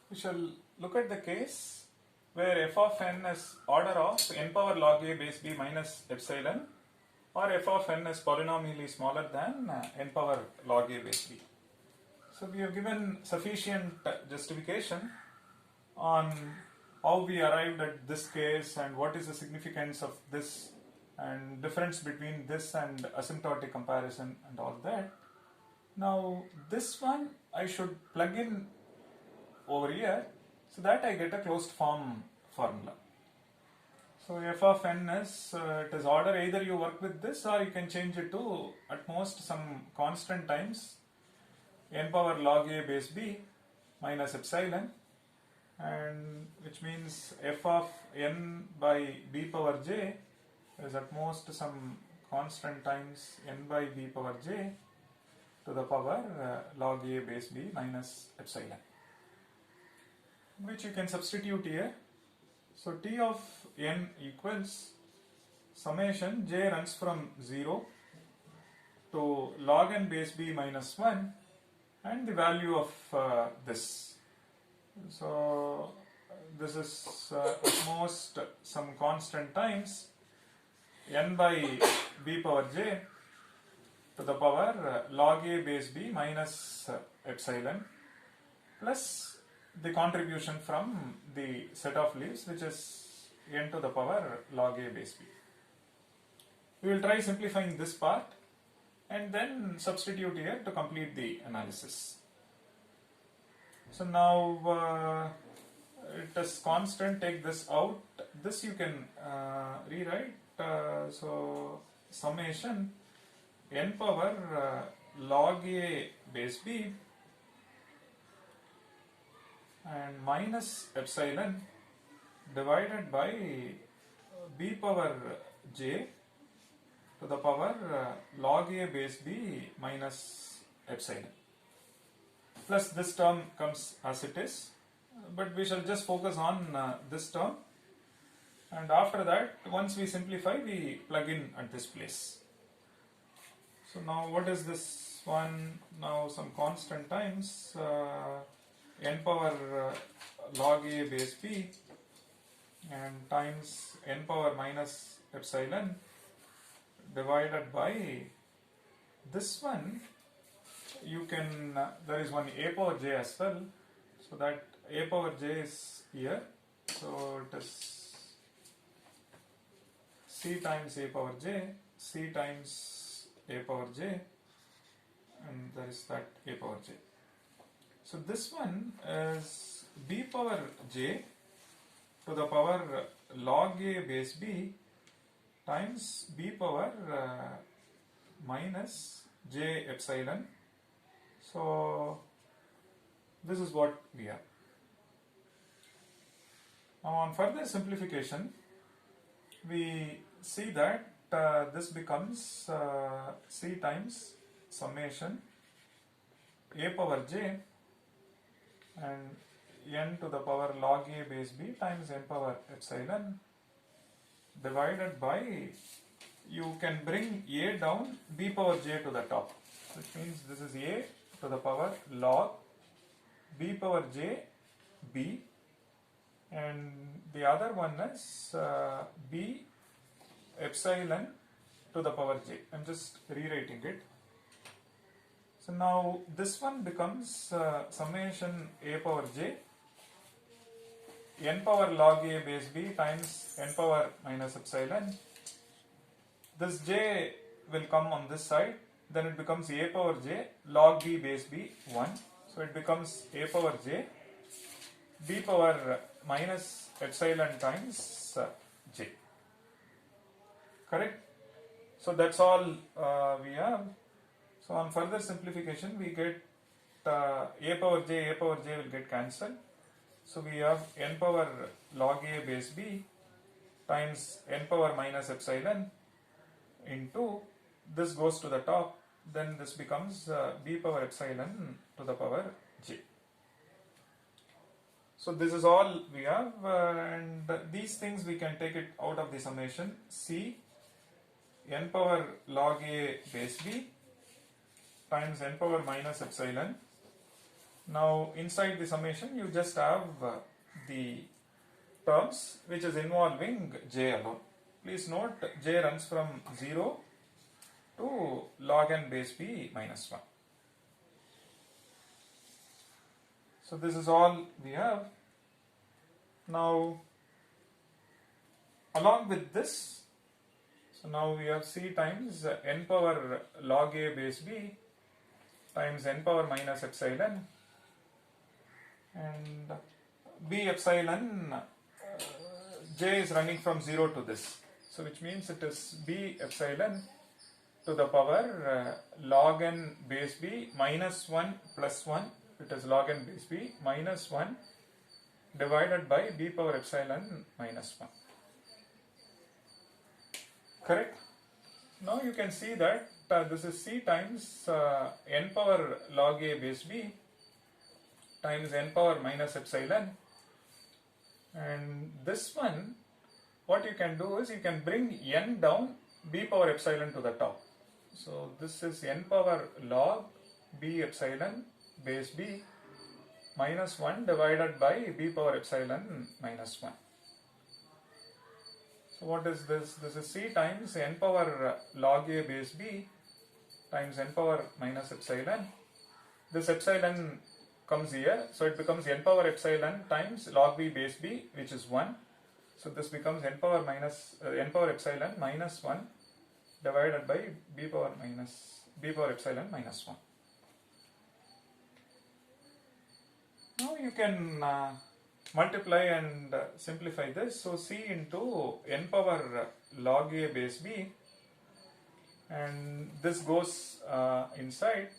We shall look at the case where f of n is order of n power log a base b minus epsilon, or f of n is polynomially smaller than n power log a base b. So we have given sufficient justification on how we arrived at this case and what is the significance of this and difference between this and asymptotic comparison and all that. Now this one I should plug in over here so that I get a closed form formula. So f of n is it is order, either you work with this or you can change it to at most some constant times n power log a base b minus epsilon, and which means f of n by b power j is at most some constant times n by b power j to the power log a base b minus epsilon, which you can substitute here. So t of n equals summation j runs from 0 to log n base b minus 1 and the value of this. So this is at most some constant times n by b power j to the power log a base b minus epsilon plus the contribution from the set of leaves, which is n to the power log a base b. We will try simplifying this part and then substitute here to complete the analysis. So now it is constant, take this out, this you can rewrite, so summation n power log a base b and minus epsilon divided by b power j to the power log a base b minus epsilon, plus this term comes as it is, but we shall just focus on this term, and after that once we simplify we plug in at this place. So now what is this one? Now some constant times n power log a base b and times n power minus epsilon divided by this one. You can there is one a power j as well, so that a power j is here, so it is c times a power j, c times a power j, and there is that a power j. So this one is b power j to the power log a base b times b power minus j epsilon. So this is what we have. Now on further simplification we see that this becomes c times summation a power j and n to the power log a base b times n power epsilon divided by, you can bring a down, b power j to the top, which means this is a to the power log b power j b, and the other one is b epsilon to the power j. I'm just rewriting it. So now this one becomes summation a power j n power log a base b times n power minus epsilon. This j will come on this side, then it becomes a power j log b base b 1, so it becomes a power j b power minus epsilon times j. Correct? So that's all we have. So on further simplification we get a power j will get cancelled. So we have n power log a base b times n power minus epsilon into, this goes to the top, then this becomes b power epsilon to the power j. So this is all we have, and these things we can take it out of the summation. C n power log a base b times n power minus epsilon Now inside the summation you just have the terms which is involving j alone. Please note j runs from 0 to log n base b minus 1. So this is all we have. Now along with this, so now we have c times n power log a base b times n power minus epsilon, and b epsilon j is running from 0 to this, so which means it is b epsilon to the power log n base b minus 1 plus 1, it is log n base b minus 1 divided by b power epsilon minus 1. Correct? Now you can see that this is c times n power log a base b times n power minus epsilon, and this one, what you can do is you can bring n down b power epsilon to the top. So this is n power log b epsilon base b minus 1 divided by b power epsilon minus 1. So what is this? This is c times n power log a base b times n power minus epsilon. This epsilon comes here, so it becomes n power epsilon times log b base b, which is 1. So this becomes n power epsilon minus 1 divided by b power epsilon minus 1. Now you can multiply and simplify this. So c into n power log a base b, and this goes inside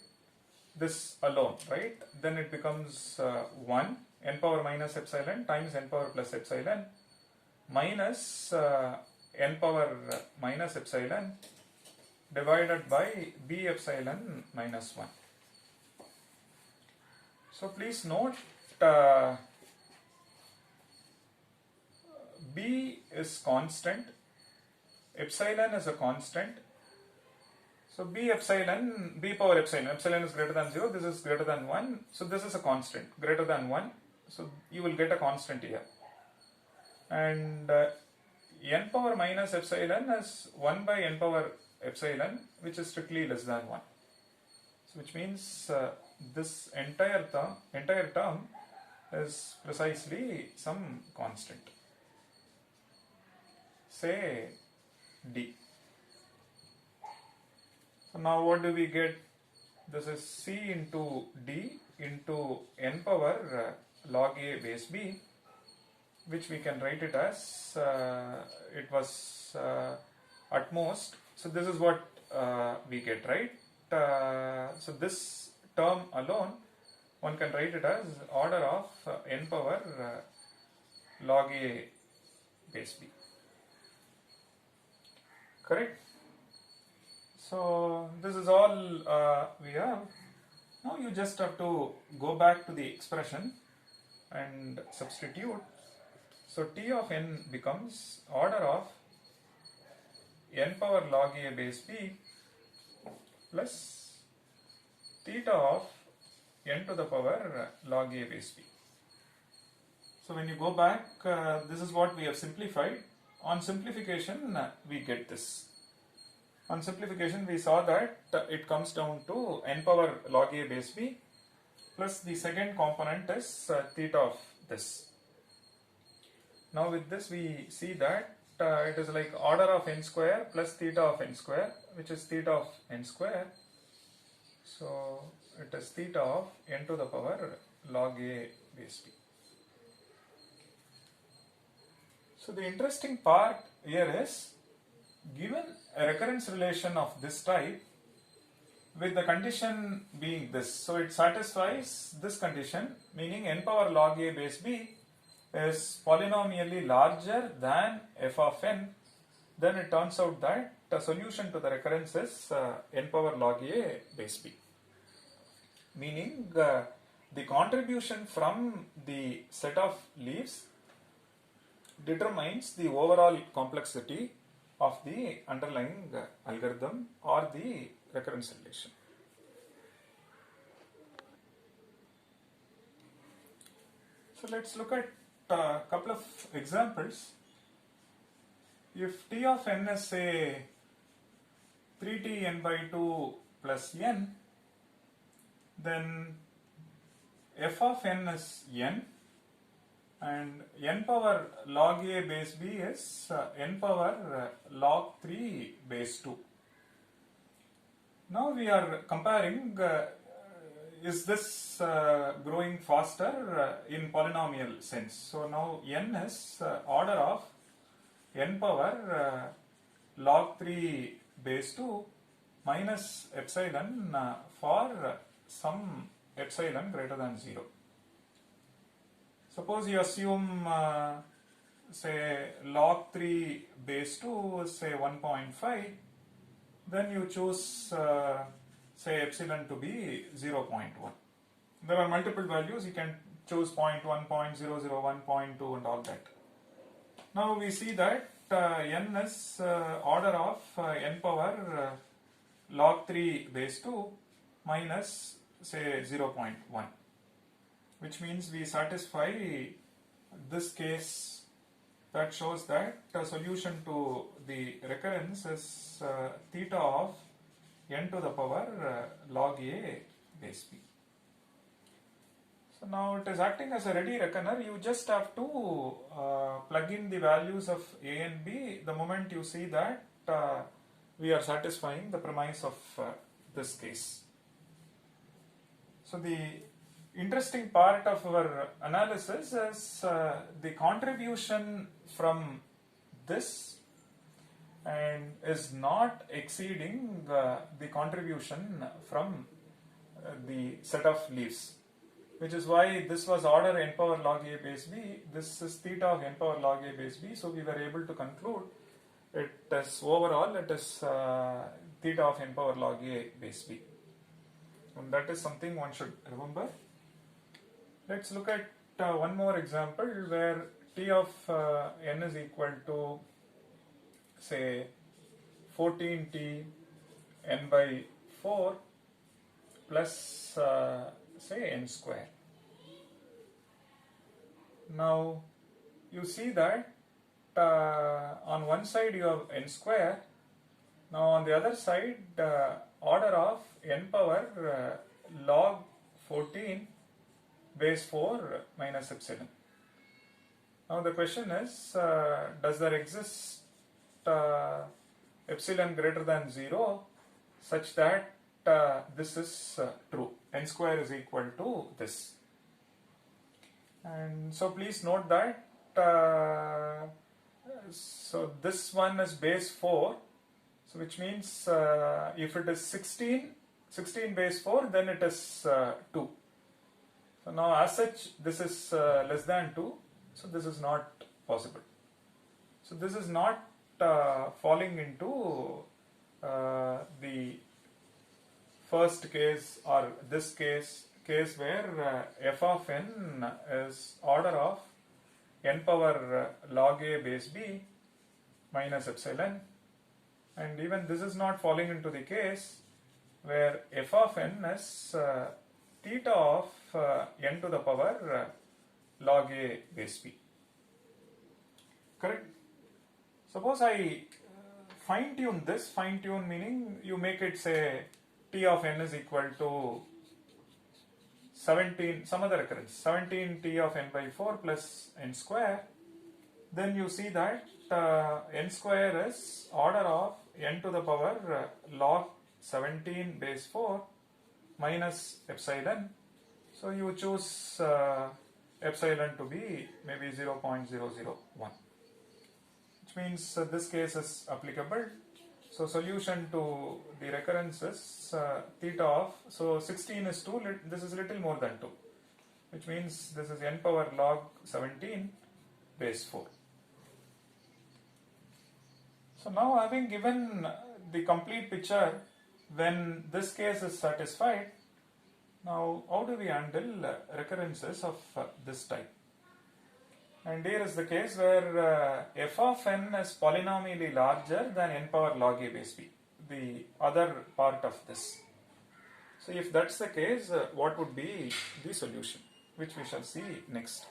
this alone, right? Then it becomes 1 n power minus epsilon times n power plus epsilon minus n power minus epsilon divided by b epsilon minus 1. So please note b is constant, epsilon is a constant. So b epsilon, b power epsilon is greater than 0, this is greater than 1, so this is a constant, greater than 1, so you will get a constant here. And n power minus epsilon is 1 by n power epsilon, which is strictly less than 1. So which means this entire term is precisely some constant, say d. So now what do we get? This is c into d into n power log a base b, which we can write it as it was at most. So this is what we get, right? So this term alone, one can write it as order of n power log a base b. Correct? So this is all we have. Now you just have to go back to the expression and substitute. So t of n becomes order of n power log a base b plus theta of n to the power log a base b. So when you go back, this is what we have simplified. On simplification, we get this. On simplification, we saw that it comes down to n power log a base b plus the second component is theta of this. Now with this we see that it is like order of n square plus theta of n square, which is theta of n square. So it is theta of n to the power log a base b. So the interesting part here is, given a recurrence relation of this type with the condition being this, so it satisfies this condition, meaning n power log a base b is polynomially larger than f of n, then it turns out that the solution to the recurrence is n power log a base b, meaning the contribution from the set of leaves determines the overall complexity of the underlying algorithm or the recurrence relation. So let's look at a couple of examples. If t of n is say 3t n by 2 plus n, then f of n is n and n power log a base b is n power log 3 base 2. Now we are comparing is this growing faster in polynomial sense. So now n is order of n power log 3 base 2 minus epsilon for some epsilon greater than 0. Suppose you assume say log 3 base 2 is say 1.5, then you choose say epsilon to be 0.1. There are multiple values, you can choose 0.1, 0.001, 0.2 and all that. Now we see that n is order of n power log 3 base 2 minus say 0.1, which means we satisfy this case that shows that the solution to the recurrence is theta of n to the power log a base b. So now it is acting as a ready reckoner. You just have to plug in the values of a and b the moment you see that we are satisfying the premise of this case. So the interesting part of our analysis is the contribution from this and is not exceeding the contribution from the set of leaves, which is why this was order n power log a base b, this is theta of n power log a base b, so we were able to conclude it is overall it is theta of n power log a base b, and that is something one should remember. Let's look at one more example where t of n is equal to say 14t n by 4 plus say n square. Now you see that on one side you have n square, now on the other side order of n power log 14 base 4 minus epsilon. Now the question is, does there exist epsilon greater than 0 such that this is true, n square is equal to this. And so please note that so this one is base 4, so which means if it is 16 base 4, then it is 2. So now as such this is less than 2, so this is not possible. So this is not falling into the first case or this case where f of n is order of n power log a base b minus epsilon, and even this is not falling into the case where f of n is theta of n to the power log a base b. Correct? Suppose I fine tune this, fine tune meaning you make it say t of n is equal to 17, some other occurrence, 17 t of n by 4 plus n square, then you see that n square is order of n to the power log 17 base 4 minus epsilon. So you choose epsilon to be maybe 0.001, which means this case is applicable. So solution to the recurrence is theta of, so 16 is 2, this is little more than 2, which means this is n power log 17 base 4. So now having given the complete picture when this case is satisfied, now how do we handle recurrences of this type? And here is the case where f of n is polynomially larger than n power log a base b, the other part of this. So if that's the case, what would be the solution, which we shall see next.